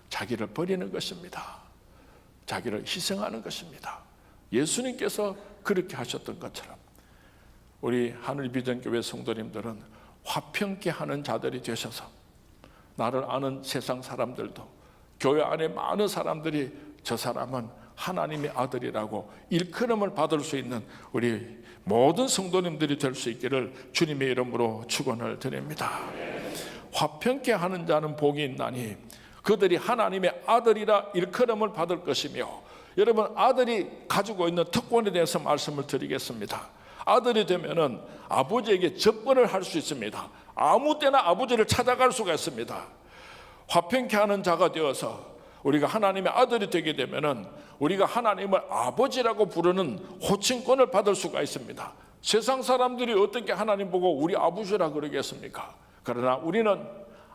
자기를 버리는 것입니다. 자기를 희생하는 것입니다. 예수님께서 그렇게 하셨던 것처럼 우리 하늘비전교회 성도님들은 화평케 하는 자들이 되셔서 나를 아는 세상 사람들도, 교회 안에 많은 사람들이 저 사람은 하나님의 아들이라고 일컬음을 받을 수 있는 우리 모든 성도님들이 될 수 있기를 주님의 이름으로 축원을 드립니다. 화평케 하는 자는 복이 있나니 그들이 하나님의 아들이라 일컬음을 받을 것이며, 여러분 아들이 가지고 있는 특권에 대해서 말씀을 드리겠습니다. 아들이 되면은 아버지에게 접근을 할 수 있습니다. 아무 때나 아버지를 찾아갈 수가 있습니다. 화평케 하는 자가 되어서 우리가 하나님의 아들이 되게 되면은 우리가 하나님을 아버지라고 부르는 호칭권을 받을 수가 있습니다. 세상 사람들이 어떻게 하나님 보고 우리 아버지라 그러겠습니까? 그러나 우리는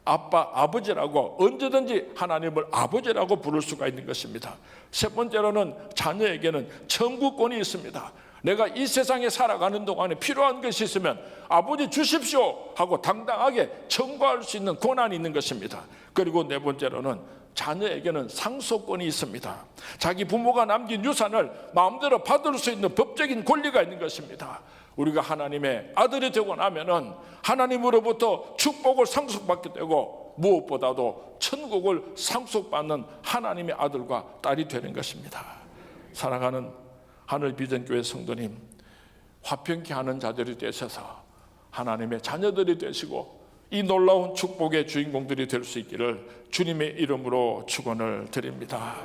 아빠, 아버지라고 언제든지 하나님을 아버지라고 부를 수가 있는 것입니다. 세 번째로는 자녀에게는 청구권이 있습니다. 내가 이 세상에 살아가는 동안에 필요한 것이 있으면 아버지 주십시오 하고 당당하게 청구할 수 있는 권한이 있는 것입니다. 그리고 네 번째로는 자녀에게는 상속권이 있습니다. 자기 부모가 남긴 유산을 마음대로 받을 수 있는 법적인 권리가 있는 것입니다. 우리가 하나님의 아들이 되고 나면은 하나님으로부터 축복을 상속받게 되고 무엇보다도 천국을 상속받는 하나님의 아들과 딸이 되는 것입니다. 사랑하는 하늘비전교회 성도님, 화평케 하는 자들이 되셔서 하나님의 자녀들이 되시고 이 놀라운 축복의 주인공들이 될 수 있기를 주님의 이름으로 축원을 드립니다.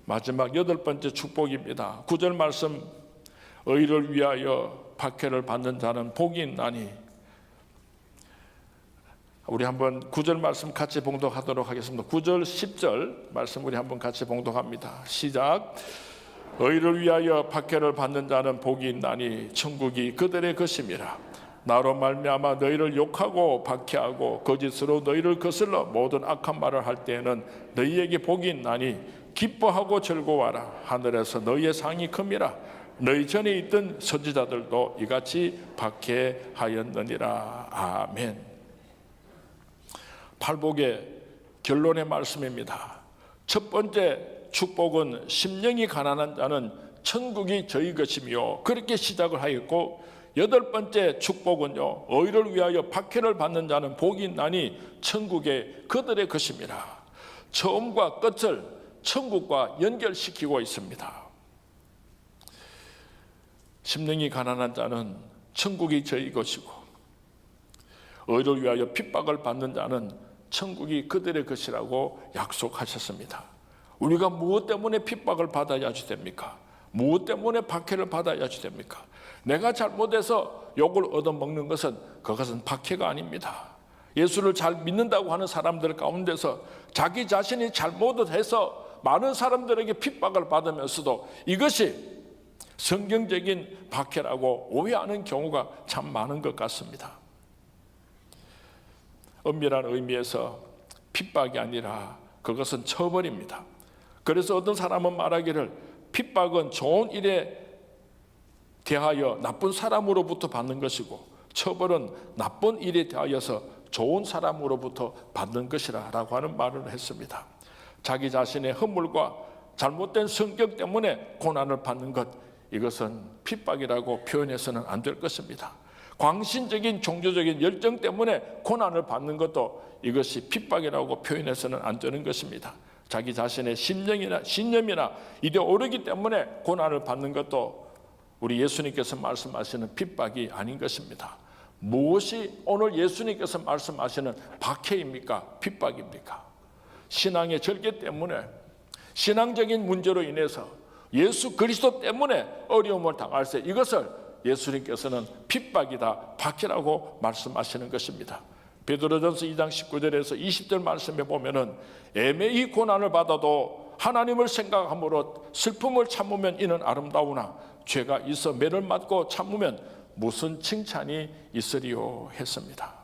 마지막 8번째 축복입니다. 9절 말씀, 의를 위하여 박해를 받는 자는 복이 있나니. 우리 한번 9절 말씀 같이 봉독하도록 하겠습니다. 9절 10절 말씀 우리 한번 같이 봉독합니다. 시작. 의를 위하여 박해를 받는 자는 복이 있나니 천국이 그들의 것임이라. 나로 말미암아 너희를 욕하고 박해하고 거짓으로 너희를 거슬러 모든 악한 말을 할 때에는 너희에게 복이 있나니 기뻐하고 즐거워하라. 하늘에서 너희의 상이 큼이라. 너희 전에 있던 선지자들도 이같이 박해하였느니라. 아멘. 팔복의 결론의 말씀입니다. 첫 번째 축복은 심령이 가난한 자는 천국이 저희 것이며, 그렇게 시작을 하였고, 8번째 축복은요, 의를 위하여 박해를 받는 자는 복이 있나니 천국에 그들의 것임이라. 처음과 끝을 천국과 연결시키고 있습니다. 심령이 가난한 자는 천국이 저희 것이고, 의를 위하여 핍박을 받는 자는 천국이 그들의 것이라고 약속하셨습니다. 우리가 무엇 때문에 핍박을 받아야지 됩니까? 무엇 때문에 박해를 받아야지 됩니까? 내가 잘못해서 욕을 얻어먹는 것은, 그것은 박해가 아닙니다. 예수를 잘 믿는다고 하는 사람들 가운데서 자기 자신이 잘못을 해서 많은 사람들에게 핍박을 받으면서도 이것이 성경적인 박해라고 오해하는 경우가 참 많은 것 같습니다. 엄밀한 의미에서 핍박이 아니라 그것은 처벌입니다. 그래서 어떤 사람은 말하기를 핍박은 좋은 일에 대하여 나쁜 사람으로부터 받는 것이고, 처벌은 나쁜 일에 대하여서 좋은 사람으로부터 받는 것이라 라고 하는 말을 했습니다. 자기 자신의 허물과 잘못된 성격 때문에 고난을 받는 것, 이것은 핍박이라고 표현해서는 안 될 것입니다. 광신적인 종교적인 열정 때문에 고난을 받는 것도 이것이 핍박이라고 표현해서는 안 되는 것입니다. 자기 자신의 신념이나 이데올로기 때문에 고난을 받는 것도 우리 예수님께서 말씀하시는 핍박이 아닌 것입니다. 무엇이 오늘 예수님께서 말씀하시는 박해입니까? 핍박입니까? 신앙의 절개 때문에, 신앙적인 문제로 인해서 예수 그리스도 때문에 어려움을 당할 때, 이것을 예수님께서는 핍박이다, 박해라고 말씀하시는 것입니다. 베드로전서 2장 19절에서 20절 말씀에 보면은 애매히 고난을 받아도 하나님을 생각함으로 슬픔을 참으면 이는 아름다우나 죄가 있어 매를 맞고 참으면 무슨 칭찬이 있으리요 했습니다.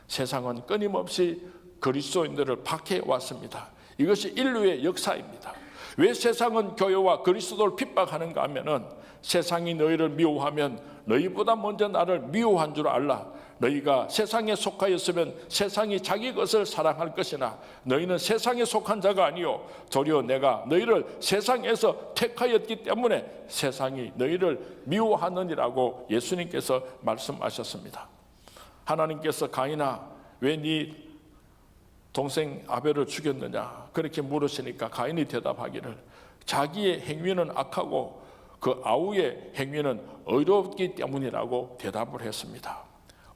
세상은 끊임없이 그리스도인들을 박해해 왔습니다. 이것이 인류의 역사입니다. 왜 세상은 교회와 그리스도를 핍박하는가 하면은, 세상이 너희를 미워하면 너희보다 먼저 나를 미워한 줄 알라. 너희가 세상에 속하였으면 세상이 자기 것을 사랑할 것이나 너희는 세상에 속한 자가 아니요 도리어 내가 너희를 세상에서 택하였기 때문에 세상이 너희를 미워하느니라고 예수님께서 말씀하셨습니다. 하나님께서 가인아, 왜 네 동생 아벨을 죽였느냐 그렇게 물으시니까 가인이 대답하기를 자기의 행위는 악하고 그 아우의 행위는 의롭기 때문이라고 대답을 했습니다.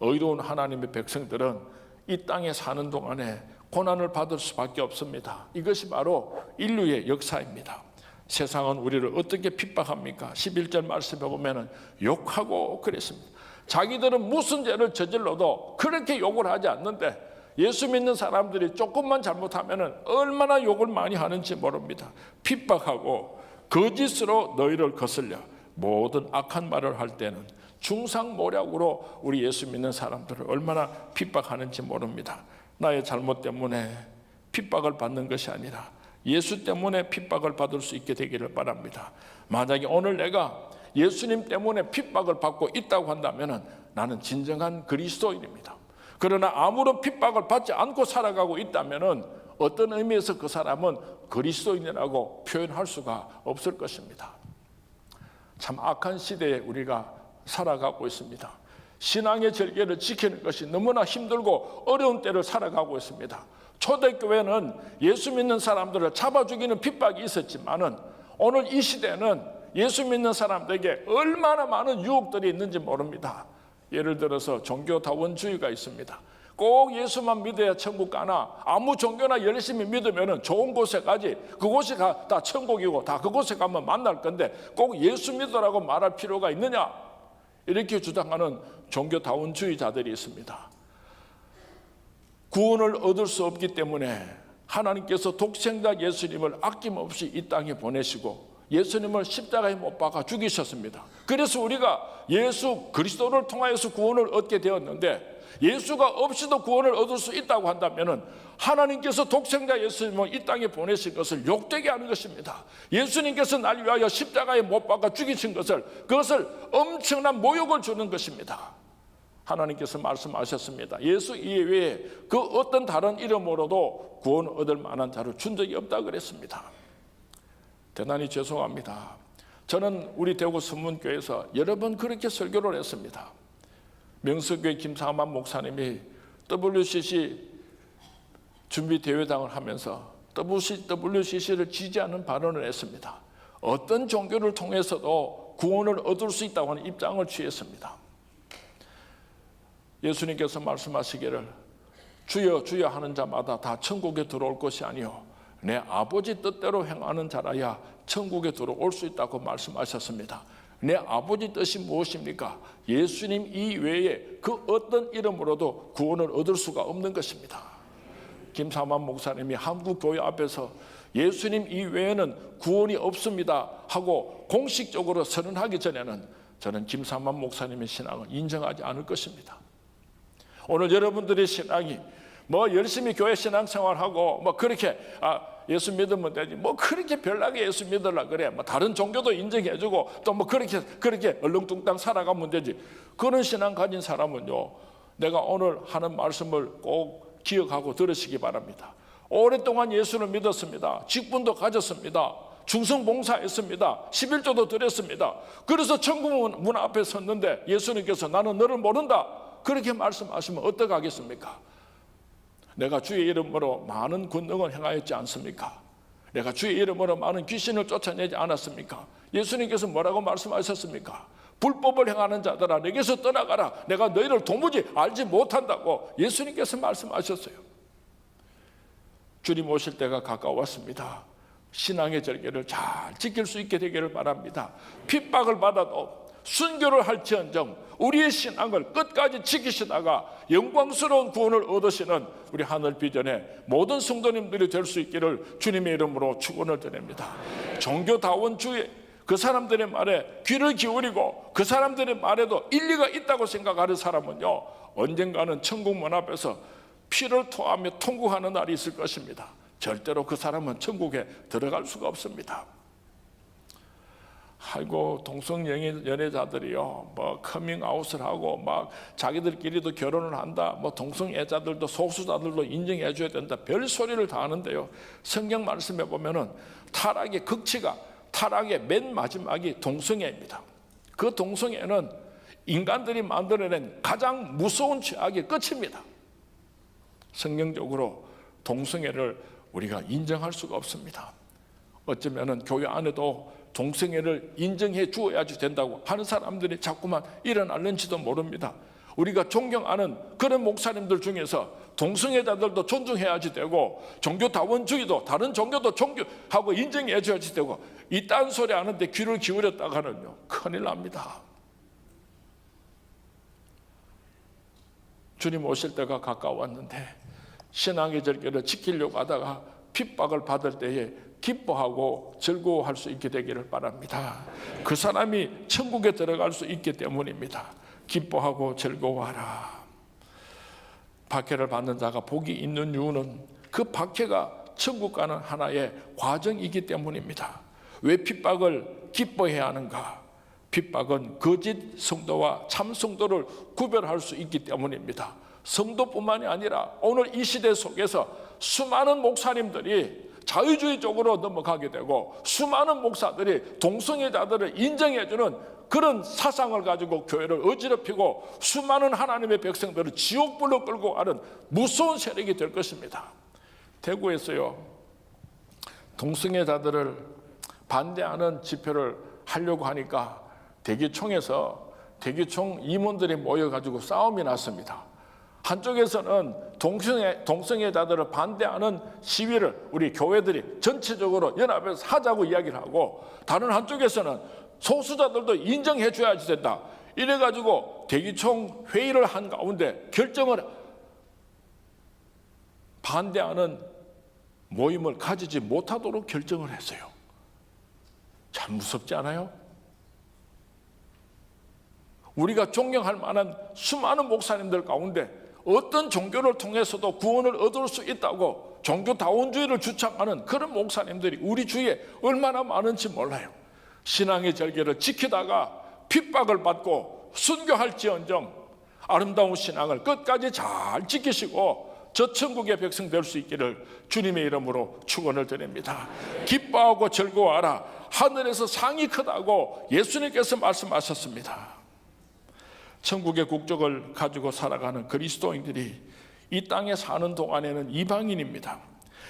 의로운 하나님의 백성들은 이 땅에 사는 동안에 고난을 받을 수밖에 없습니다. 이것이 바로 인류의 역사입니다. 세상은 우리를 어떻게 핍박합니까? 11절 말씀에 보면 욕하고 그랬습니다. 자기들은 무슨 죄를 저질러도 그렇게 욕을 하지 않는데, 예수 믿는 사람들이 조금만 잘못하면 얼마나 욕을 많이 하는지 모릅니다. 핍박하고 거짓으로 너희를 거슬려 모든 악한 말을 할 때는 중상모략으로 우리 예수 믿는 사람들을 얼마나 핍박하는지 모릅니다. 나의 잘못 때문에 핍박을 받는 것이 아니라 예수 때문에 핍박을 받을 수 있게 되기를 바랍니다. 만약에 오늘 내가 예수님 때문에 핍박을 받고 있다고 한다면 나는 진정한 그리스도인입니다. 그러나 아무런 핍박을 받지 않고 살아가고 있다면 어떤 의미에서 그 사람은 그리스도인이라고 표현할 수가 없을 것입니다. 참 악한 시대에 우리가 살아가고 있습니다. 신앙의 절개를 지키는 것이 너무나 힘들고 어려운 때를 살아가고 있습니다. 초대교회는 예수 믿는 사람들을 잡아 죽이는 핍박이 있었지만은 오늘 이 시대는 예수 믿는 사람들에게 얼마나 많은 유혹들이 있는지 모릅니다. 예를 들어서 종교다원주의가 있습니다. 꼭 예수만 믿어야 천국 가나? 아무 종교나 열심히 믿으면 좋은 곳에 가지. 그곳이 다 천국이고 다 그곳에 가면 만날 건데 꼭 예수 믿으라고 말할 필요가 있느냐? 이렇게 주장하는 종교다원주의자들이 있습니다. 구원을 얻을 수 없기 때문에 하나님께서 독생자 예수님을 아낌없이 이 땅에 보내시고 예수님을 십자가에 못 박아 죽이셨습니다. 그래서 우리가 예수 그리스도를 통하여서 구원을 얻게 되었는데, 예수가 없이도 구원을 얻을 수 있다고 한다면 하나님께서 독생자 예수님을 이 땅에 보내신 것을 욕되게 하는 것입니다. 예수님께서 날 위하여 십자가에 못 박아 죽이신 그것을 엄청난 모욕을 주는 것입니다. 하나님께서 말씀하셨습니다. 예수 이외에 그 어떤 다른 이름으로도 구원 얻을 만한 자를 준 적이 없다 그랬습니다. 대단히 죄송합니다. 저는 우리 대구 선문교회에서 여러 번 그렇게 설교를 했습니다. 명석교회 김상만 목사님이 WCC 준비대회당을 하면서 WCC를 지지하는 발언을 했습니다. 어떤 종교를 통해서도 구원을 얻을 수 있다고 하는 입장을 취했습니다. 예수님께서 말씀하시기를 주여 주여 하는 자마다 다 천국에 들어올 것이 아니요 내 아버지 뜻대로 행하는 자라야 천국에 들어올 수 있다고 말씀하셨습니다. 내 아버지 뜻이 무엇입니까? 예수님 이외에 그 어떤 이름으로도 구원을 얻을 수가 없는 것입니다. 김사만 목사님이 한국교회 앞에서 예수님 이외에는 구원이 없습니다 하고 공식적으로 선언하기 전에는 저는 김사만 목사님의 신앙을 인정하지 않을 것입니다. 오늘 여러분들의 신앙이 열심히 교회 신앙생활하고 그렇게 예수 믿으면 되지 그렇게 별나게 예수 믿으려 그래 다른 종교도 인정해주고 또 그렇게 얼렁뚱땅 살아가면 되지. 그런 신앙 가진 사람은요, 내가 오늘 하는 말씀을 꼭 기억하고 들으시기 바랍니다. 오랫동안 예수를 믿었습니다. 직분도 가졌습니다. 충성봉사했습니다. 11조도 드렸습니다. 그래서 천국 문 앞에 섰는데 예수님께서 나는 너를 모른다 그렇게 말씀하시면 어떡하겠습니까? 내가 주의 이름으로 많은 권능을 행하였지 않습니까? 내가 주의 이름으로 많은 귀신을 쫓아내지 않았습니까? 예수님께서 뭐라고 말씀하셨습니까? 불법을 행하는 자들아 내게서 떠나가라. 내가 너희를 도무지 알지 못한다고 예수님께서 말씀하셨어요. 주님 오실 때가 가까웠습니다. 신앙의 절개를 잘 지킬 수 있게 되기를 바랍니다. 핍박을 받아도 순교를 할지언정 우리의 신앙을 끝까지 지키시다가 영광스러운 구원을 얻으시는 우리 하늘 비전의 모든 성도님들이 될 수 있기를 주님의 이름으로 축원을 드립니다. 종교다원주의 그 사람들의 말에 귀를 기울이고 그 사람들의 말에도 일리가 있다고 생각하는 사람은요, 언젠가는 천국 문 앞에서 피를 토하며 통곡하는 날이 있을 것입니다. 절대로 그 사람은 천국에 들어갈 수가 없습니다. 아이고 동성연애자들이요 커밍아웃을 하고 자기들끼리도 결혼을 한다 동성애자들도 소수자들도 인정해 줘야 된다 별 소리를 다 하는데요, 성경 말씀에 보면은 타락의 극치가 타락의 맨 마지막이 동성애입니다. 그 동성애는 인간들이 만들어낸 가장 무서운 죄악의 끝입니다. 성경적으로 동성애를 우리가 인정할 수가 없습니다. 어쩌면은 교회 안에도 동성애를 인정해 주어야지 된다고 하는 사람들이 자꾸만 일어날는지도 모릅니다. 우리가 존경하는 그런 목사님들 중에서 동성애자들도 존중해야지 되고 종교다원주의도 다른 종교도 존경하고 인정해 줘야지 되고 이딴 소리 하는데 귀를 기울였다가는요 큰일 납니다. 주님 오실 때가 가까웠는데 신앙의 절개를 지키려고 하다가 핍박을 받을 때에 기뻐하고 즐거워할 수 있게 되기를 바랍니다. 그 사람이 천국에 들어갈 수 있기 때문입니다. 기뻐하고 즐거워하라. 박해를 받는 자가 복이 있는 이유는 그 박해가 천국 가는 하나의 과정이기 때문입니다. 왜 핍박을 기뻐해야 하는가? 핍박은 거짓 성도와 참 성도를 구별할 수 있기 때문입니다. 성도뿐만이 아니라 오늘 이 시대 속에서 수많은 목사님들이 자유주의적으로 넘어가게 되고 수많은 목사들이 동성애자들을 인정해주는 그런 사상을 가지고 교회를 어지럽히고 수많은 하나님의 백성들을 지옥불로 끌고 가는 무서운 세력이 될 것입니다. 대구에서요 동성애자들을 반대하는 집회를 하려고 하니까 대기총에서 대기총 임원들이 모여가지고 싸움이 났습니다. 한쪽에서는 동성애자들을 반대하는 시위를 우리 교회들이 전체적으로 연합해서 하자고 이야기를 하고, 다른 한쪽에서는 소수자들도 인정해 줘야지 된다. 이래가지고 대기총 회의를 한 가운데 결정을 반대하는 모임을 가지지 못하도록 결정을 했어요. 참 무섭지 않아요? 우리가 존경할 만한 수많은 목사님들 가운데 어떤 종교를 통해서도 구원을 얻을 수 있다고 종교다원주의를 주창하는 그런 목사님들이 우리 주위에 얼마나 많은지 몰라요. 신앙의 절개를 지키다가 핍박을 받고 순교할지언정 아름다운 신앙을 끝까지 잘 지키시고 저 천국의 백성 될 수 있기를 주님의 이름으로 축원을 드립니다. 기뻐하고 즐거워하라. 하늘에서 상이 크다고 예수님께서 말씀하셨습니다. 천국의 국적을 가지고 살아가는 그리스도인들이 이 땅에 사는 동안에는 이방인입니다.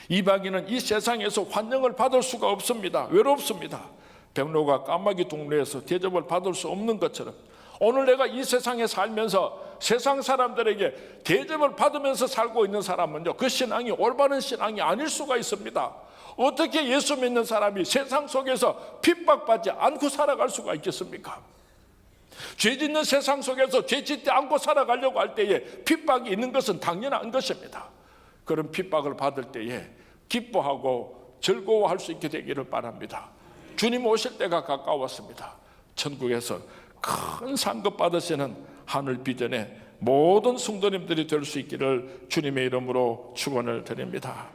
이방인은 이 세상에서 환영을 받을 수가 없습니다. 외롭습니다. 백로가 까마귀 동네에서 대접을 받을 수 없는 것처럼 오늘 내가 이 세상에 살면서 세상 사람들에게 대접을 받으면서 살고 있는 사람은요, 그 신앙이 올바른 신앙이 아닐 수가 있습니다. 어떻게 예수 믿는 사람이 세상 속에서 핍박받지 않고 살아갈 수가 있겠습니까? 죄 짓는 세상 속에서 죄 짓지 않고 살아가려고 할 때에 핍박이 있는 것은 당연한 것입니다. 그런 핍박을 받을 때에 기뻐하고 즐거워할 수 있게 되기를 바랍니다. 주님 오실 때가 가까웠습니다. 천국에서 큰 상급 받으시는 하늘 비전에 모든 성도님들이 될 수 있기를 주님의 이름으로 축원을 드립니다.